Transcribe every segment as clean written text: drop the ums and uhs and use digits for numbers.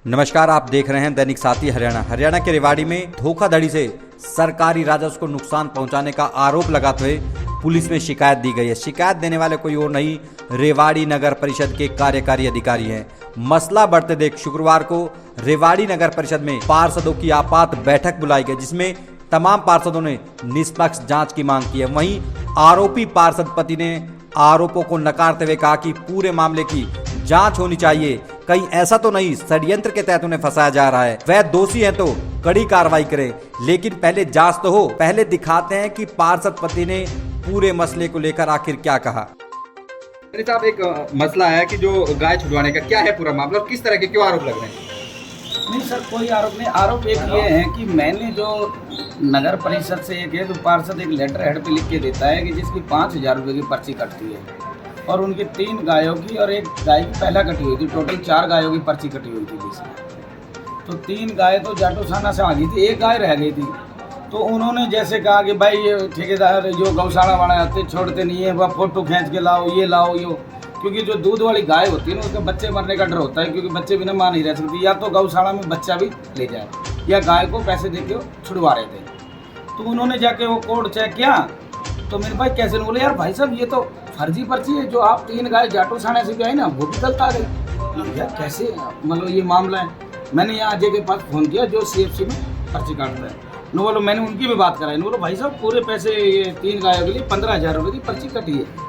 नमस्कार, आप देख रहे हैं दैनिक साथी हरियाणा। हरियाणा के रेवाड़ी में धोखाधड़ी से सरकारी राजस्व को नुकसान पहुंचाने का आरोप लगाते हुए पुलिस में शिकायत दी गई है। शिकायत देने वाले कोई और नहीं, रेवाड़ी नगर परिषद के कार्यकारी अधिकारी हैं। मसला बढ़ते देख शुक्रवार को रेवाड़ी नगर परिषद में पार्षदों की आपात बैठक बुलाई गई, जिसमें तमाम पार्षदों ने निष्पक्ष जांच की मांग की है। वहीं आरोपी पार्षद पति ने आरोपों को नकारते हुए कहा कि पूरे मामले की जांच होनी चाहिए, कहीं ऐसा तो नहीं षड्यंत्र के तहत उन्हें फंसाया जा रहा है। वह दोषी हैं तो कड़ी कार्रवाई करें, लेकिन पहले जांच तो हो। पहले दिखाते हैं कि पार्षद पति ने पूरे मसले को लेकर आखिर क्या कहा। साहब, एक मसला है कि जो गाय छुड़वाने का क्या है पूरा मामला और किस तरह के क्यों आरोप लग रहे हैं? नहीं सर, कोई आरोप नहीं। आरोप एक ये है कि मैंने जो नगर परिषद से एक है तो पार्षद एक लेटर हेड पे लिख के देता है कि जिसकी 5,000 रुपये की पर्ची कटती है, और उनकी 3 गायों की और 1 गाय की पहला कटी हुई थी। टोटल 4 गायों की पर्ची कटी हुई थी जिसमें। तो 3 गाय तो जाटोसाना से आ गई थी, 1 गाय रह गई थी। तो उन्होंने जैसे कहा कि भाई ये ठेकेदार जो गौशाला वाला आते छोड़ते नहीं है, वह फोटो खींच के लाओ, ये लाओ यो, क्योंकि जो दूध वाली गाय होती है ना उसके बच्चे मरने का डर होता है, क्योंकि बच्चे बिना मां नहीं रह सकती। या तो गौशाला में बच्चा भी ले जाए, या गाय को पैसे दे के छुड़वा रहे थे। तो उन्होंने जाके वो कोड चेक किया, तो मेरे भाई कैसे बोले, यार भाई साहब ये तो फर्जी पर्ची है, जो आप 3 गाय जाटोसाना से भी आई ना वो भी गलत आ गई। यार कैसे, मतलब ये मामला है। मैंने यहाँ अजय के पास फ़ोन किया जो CFC में पर्ची काटता है। नो बोलो, मैंने उनकी भी बात कराई। नो बोलो भाई साहब पूरे पैसे ये 3 गायों के लिए 15,000 रुपये की पर्ची कटी है।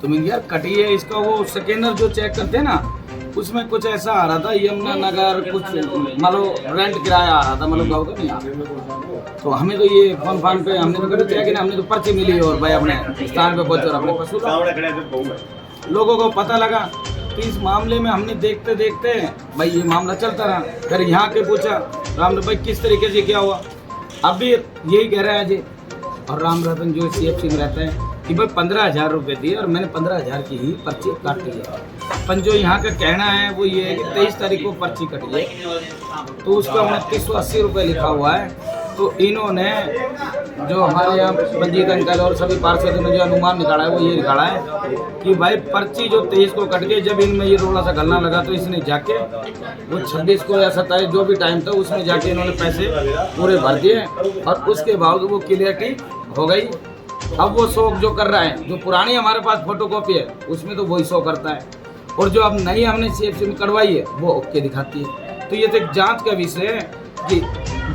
तो मैंने यार कटी है, इसका वो स्कैनर जो चेक करते हैं ना उसमें कुछ ऐसा आ रहा था, यमुना नगर कुछ मतलब रेंट किराया आ रहा था, मतलब गाँव का नहीं आ रहा। तो हमें तो ये फोन पे हमने तो कभी चेक किया, हमने तो पर्ची मिली और भाई अपने स्थान पे पहुंचे और अपने पशु लोगों को पता लगा। तो इस मामले में हमने देखते देखते भाई ये मामला चलता रहा। फिर यहाँ के पूछा राम भाई किस तरीके से क्या हुआ, अब भी यही कह रहा है अजय और राम रतन जो CFC में रहते हैं कि भाई 15,000 रुपये दिए और मैंने 15,000 की ही पर्ची काटी है। पर जो यहाँ का कहना है वो ये है कि 23 तारीख को पर्ची कटी है, तो उसका 2980 रुपये लिखा हुआ है। तो इन्होंने जो हमारे यहाँ बंजीत अंकल और सभी पार्षदों ने जो अनुमान निकाला है वो ये निकाला है कि भाई पर्ची जो 23 को कट गई, जब इनमें ये रोला सा गलना लगा तो इसने जाके वो 26 को या 27 जो भी टाइम था उसमें जाके इन्होंने पैसे पूरे भर दिए, और उसके बाद वो क्लियरिटी हो गई। अब वो शो जो कर रहा है, जो पुरानी हमारे पास फोटोकॉपी है उसमें तो वही शो करता है, और जो अब नई हमने CFC में करवाई है वो ओके दिखाती है। तो ये तो एक जांच का विषय है कि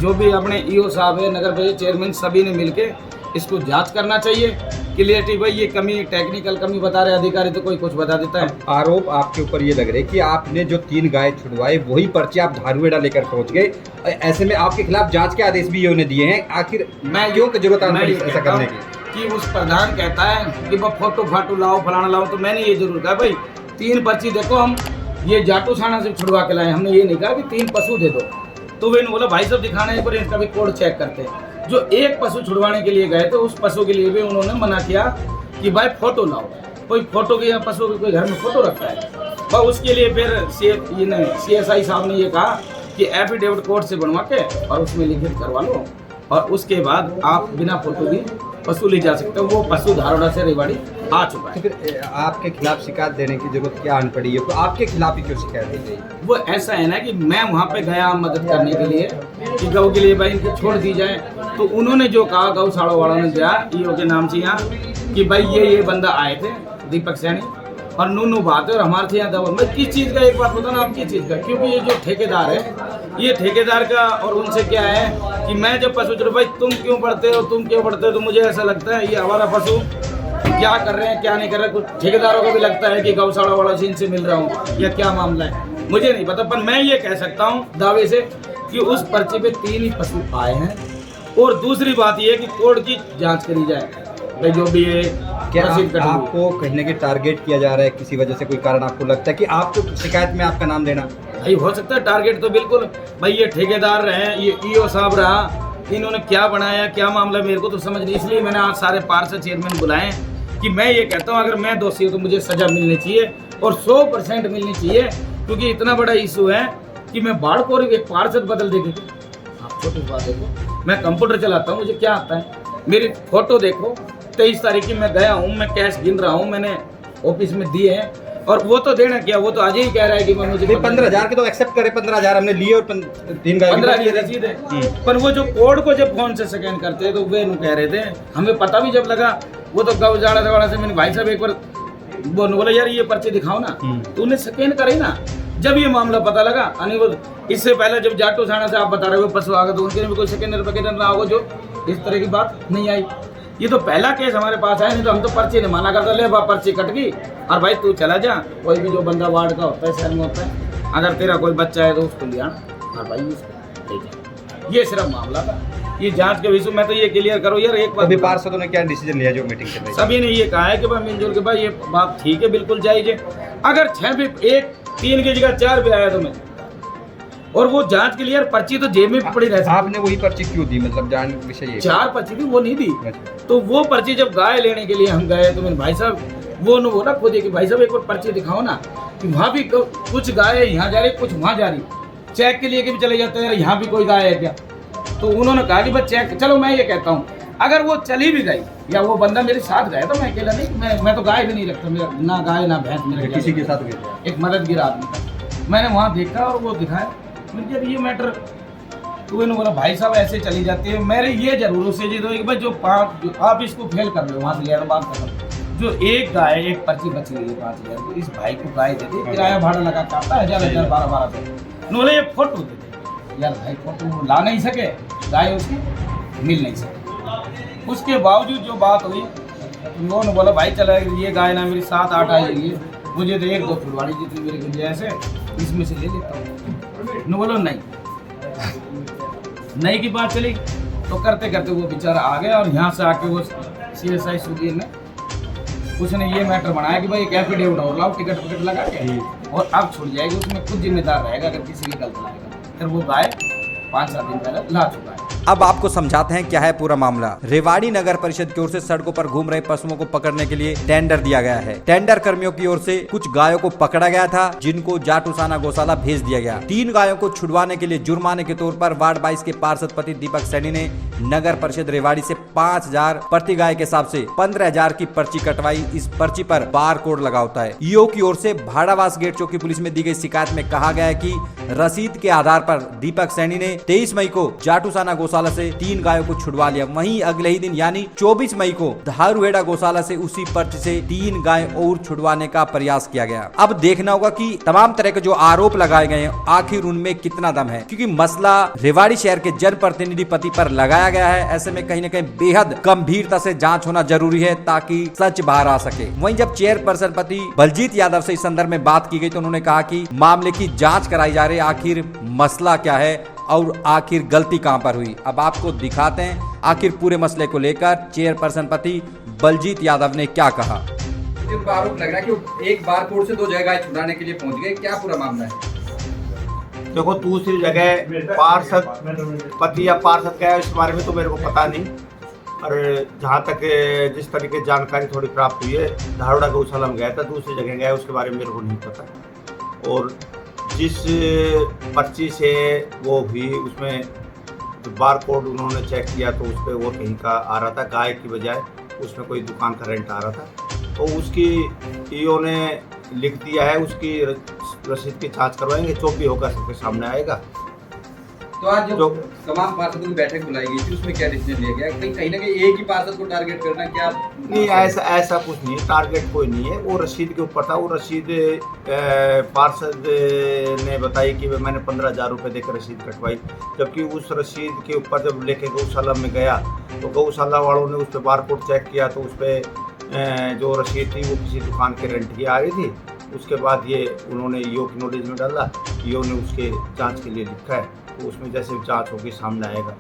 जो भी अपने EO साहब है, नगर परिषद चेयरमैन, सभी ने मिलके इसको जांच करना चाहिए। क्लियरिटी भाई ये कमी, टेक्निकल कमी बता रहे अधिकारी तो कोई कुछ बता देता है। आरोप आपके ऊपर ये लग रहे कि आपने जो 3 गाय छुड़वाए वही पर्ची आप धारूहेड़ा लेकर पहुंच गए। ऐसे में आपके खिलाफ जांच के आदेश भी उन्हें दिए हैं। आखिर मैं क्यों जरूरत है ऐसा करने की? कि उस प्रधान कहता है कि वह फोटो फाटो लाओ, फलाना लाओ, तो मैंने ये जरूर कहा भाई 3 पर्ची देखो, हम ये जाटोसाना से छुड़वा के लाए, हमने ये नहीं कहा कि 3 पशु दे दो। तो वे बोला भाई साहब दिखाने पर इनका भी कोड चेक करते हैं। जो 1 पशु छुड़वाने के लिए गए तो उस पशु के लिए भी उन्होंने मना किया कि भाई फोटो लाओ। कोई फोटो के या पशु के कोई घर में फोटो रखता है, और उसके लिए फिर CSI साहब ने ये कहा कि एफिडेविट कोर्ट से बनवा के और उसमें लिखित करवा लो, और उसके बाद आप बिना फोटो भी पशु ले जा सकते हो। वो पशु धारोड़ा से रेवाड़ी आ चुका है। फिर आपके खिलाफ शिकायत देने की जरूरत क्या आन पड़ी है? तो आपके खिलाफ ही क्यों शिकायत दी गई? वो ऐसा है ना कि मैं वहाँ पे गया मदद करने के लिए कि गौ के लिए भाई इनकी छोड़ दी जाए। तो उन्होंने जो कहा गौशाला वालों ने दिया EO के नाम से यहाँ कि भाई ये बंदा आए थे दीपक सैनी और नूनू बात है, और हमारे से यहाँ दवा। मैं किस चीज़ का, एक बात बता ना आप किस चीज़ का, क्योंकि ये जो ठेकेदार है ये ठेकेदार का, और उनसे क्या है कि मैं जब पशु चलो भाई तुम क्यों पढ़ते हो, तुम क्यों पढ़ते हो, तो मुझे ऐसा लगता है ये हमारा पशु क्या कर रहे हैं क्या नहीं कर रहे। कुछ ठेकेदारों को भी लगता है कि गौशाला वाला से इनसे मिल रहा हूँ या क्या मामला है, मुझे नहीं पता। पर मैं ये कह सकता हूँ दावे से कि उस पर्ची पे 3 ही पशु आए हैं। और दूसरी बात ये है कि कोर्ट की जांच करी जाए भाई जो भी है। क्या आपको कहीं ना कहीं टारगेट किया जा रहा है किसी वजह से? कोई कारण आपको लगता है कि आपको शिकायत में आपका नाम देना? भाई हो सकता है टारगेट, तो बिल्कुल भाई ये ठेकेदार रहे, ये EO साहब रहा, इन्होंने क्या बनाया क्या मामला मेरे को तो समझ नहीं। इसलिए मैंने आज सारे पार्षद चेयरमैन बुलाए कि मैं ये कहता हूँ अगर मैं दोषी हूँ तो मुझे सजा मिलनी चाहिए, और 100% मिलनी चाहिए, क्योंकि इतना बड़ा इशू है कि मैं बाढ़ को एक पार्षद बदल देगी। आप छोटी बात देखो, मैं कंप्यूटर चलाता हूँ, मुझे क्या आता है, मेरी फोटो देखो, 23 तारीख की मैं गया हूँ, मैं कैश गिन रहा हूँ, मैंने ऑफिस में दिए हैं, और वो तो देना क्या, वो तो आज ही कह रहा है कि मैं मुझे 15,000 के तो एक्सेप्ट करे, 15,000 हमने लिए और 3 गाय 15 की रसीद है। पर वो जो कोड को जब फोन से स्कैन करते हैं तो वे कह रहे थे, हमें पता भी जब लगा, वो तो गौजाड़ा से मैंने भाई साहब एक बार वो बोला यार ये पर्चे दिखाओ ना, तो उन्हें स्कैन करे ना। जब ये मामला पता लगा अनिल, इससे पहले जब जाटो थाना से आप बता रहे हो परसों आ गए, तो उनके भी कोई स्कैनर वगैरह ना होगा जो इस तरह की बात नहीं आई। ये तो पहला केस हमारे पास आया, नहीं तो हम तो पर्चे ने माना करता, ले बा पर्ची कट गई और भाई तू चला जा, कोई भी जो बंदा वार्ड का होता है, शहर में होता है, अगर तेरा कोई बच्चा है तो उसको ले आना और भाई उसको ले जा। ये सिर्फ मामला था, ये जांच के विषय में तो ये क्लियर करो यार। एक अभी पार्षदों ने क्या डिसीजन लिया जो मीटिंग के सभी ने ये कहा है कि भाई मिलजुल के भाई ये बात ठीक है, बिल्कुल जायज है। अगर 6 भी 1 3 की जगह 4 भी आया तो मैं, और वो जांच के लिए पर्ची तो जेब में पड़ी रहती। आपने वही पर्ची क्यों दी, मतलब जान विषय ये 4 पर्ची थी, वो नहीं दी। तो वो पर्ची जब गाय लेने के लिए हम गए तो मेरे भाई साहब वो ने बोला खुद कि भाई साहब एक और पर्ची दिखाओ ना, कि वहाँ भी कुछ गाय यहाँ जा रही, कुछ वहाँ जा रही, चेक के लिए भी चले जाते हैं, यहाँ भी कोई गाय है क्या। तो उन्होंने कहा कि बस चेक, चलो मैं ये कहता हूँ अगर वो चली भी गई या वो बंदा मेरे साथ गया तो मैं अकेला नहीं, मैं तो गाय भी नहीं रखता, मेरा ना गाय ना भैंस मेरे किसी के साथ गए, एक मददगार आदमी था, मैंने वहाँ देखा और वो दिखाया मुझे ये मैटर। तो इन्होंने बोला भाई साहब ऐसे चली जाती है, मेरे ये जरूर से जी दो कि भाई जो आप इसको फेल कर लो, वहाँ से लिया बात कर लो, जो एक गाय एक पर्ची बच गई है 5,000, तो इस भाई को गाय दे दी, किराया भाड़ा लगा काटता 1,000 1200। बोले ये फोटो दे दे यार, भाई फोटो ला नहीं सके, गाय उसकी मिल नहीं सके। उसके बावजूद जो बात हुई, उन्होंने बोला भाई चला ये गाय ना मेरी 7-8 आएगी, मुझे तो 1-2 फुलवाड़ी जितनी मेरी गुंजाइश है इसमें से ले लेता हूँ। बोलो नहीं नहीं की बात चली, तो करते करते वो बेचारा आ गया और यहाँ से आके वो CSI सुधीर ने उसने ये मैटर बनाया कि भाई एक एफिडेविट और लाओ, टिकट विकट लगा के और अब छूट जाएगी, उसमें खुद जिम्मेदार रहेगा अगर किसी की गलती लाएगा। फिर वो गाय 5-7 दिन पहले ला चुका है। अब आपको समझाते हैं क्या है पूरा मामला। रेवाड़ी नगर परिषद की ओर से सड़कों पर घूम रहे पशुओं को पकड़ने के लिए टेंडर दिया गया है। टेंडर कर्मियों की ओर से कुछ गायों को पकड़ा गया था जिनको जाटूसाना गौशाला भेज दिया गया। 3 गायों को छुड़वाने के लिए जुर्माने के तौर पर वार्ड 22 के पार्षद पति दीपक सैनी ने नगर परिषद रेवाड़ी से 5,000 प्रति गाय के हिसाब से 15,000 की पर्ची कटवाई। इस पर्ची पर बार कोड लगा होता है। ईओ की ओर से भाड़ावास गेट चौकी पुलिस में दी गई शिकायत में कहा गया है कि रसीद के आधार पर दीपक सैनी ने 23 मई को जाटूसाना गौशाला से 3 गायों को छुड़वा लिया। वहीं अगले ही दिन यानी 24 मई को धारूहेड़ा गौशाला से उसी पर्ची से 3 गाय और छुड़वाने का प्रयास किया गया। अब देखना होगा कि तमाम तरह के जो आरोप लगाए गए हैं आखिर उनमें कितना दम है, क्योंकि मसला रेवाड़ी शहर के जनप्रतिनिधि पति पर लगाया गया है। ऐसे में कहीं न कहीं बेहद गंभीरता से जांच होना जरूरी है ताकि सच बाहर आ सके। वहीं जब चेयरपर्सन पति बलजीत यादव से इस संदर्भ में बात की गई तो उन्होंने कहा कि मामले की जांच कराई जा रही है, आखिर मसला क्या है और आखिर गलती कहां पर हुई। अब आपको दिखाते हैं आखिर पूरे मसले को लेकर चेयरपर्सन पति बलजीत यादव ने क्या कहा। आरोप लग रहा है कि एक बार कोर्ट से 2 जगह गाय छुड़ाने के लिए पहुंच गए, क्या पूरा मामला है? देखो दूसरी जगह पार्षद पति या पार्षद क्या है इस बारे में तो मेरे को पता नहीं, और जहाँ तक जिस तरीके जानकारी थोड़ी प्राप्त हुई है धारूहेड़ा गौशाला में गया था, दूसरी जगह गया उसके बारे में मेरे को नहीं पता। और जिस पर्ची से वो हुई उसमें बार कोड उन्होंने चेक किया तो उस पर वो कहीं का आ रहा था, गाय की बजाय उसमें कोई दुकान का रेंट आ रहा था, तो उसकी ईओ ने लिख दिया है, उसकी रसीद की जांच करवाएंगे, जो भी होगा सबके सामने आएगा। तो आज जो तमाम पार्षदों की बैठक बुलाई गई थी उसमें क्या डिसीजन लिया गया? कहीं ना कहीं एक ही पार्षद को टारगेट करना क्या? नहीं, ऐसा कुछ नहीं, टारगेट कोई नहीं है। वो रसीद के ऊपर था, वो रसीद पार्षद ने बताई कि मैंने 15,000 रुपये देकर रसीद कटवाई, जबकि उस रसीद के ऊपर जब लेके गौशाला में गया तो गौशाला वालों ने उस पर बार कोड चेक किया तो उस पर जो रसीद थी वो किसी दुकान के रेंट की आ रही थी। उसके बाद ये उन्होंने ईओ की नोटिस में डाला, ईओ ने उसके जांच के लिए लिखा है, तो उसमें जैसे जांच होगी सामने आएगा।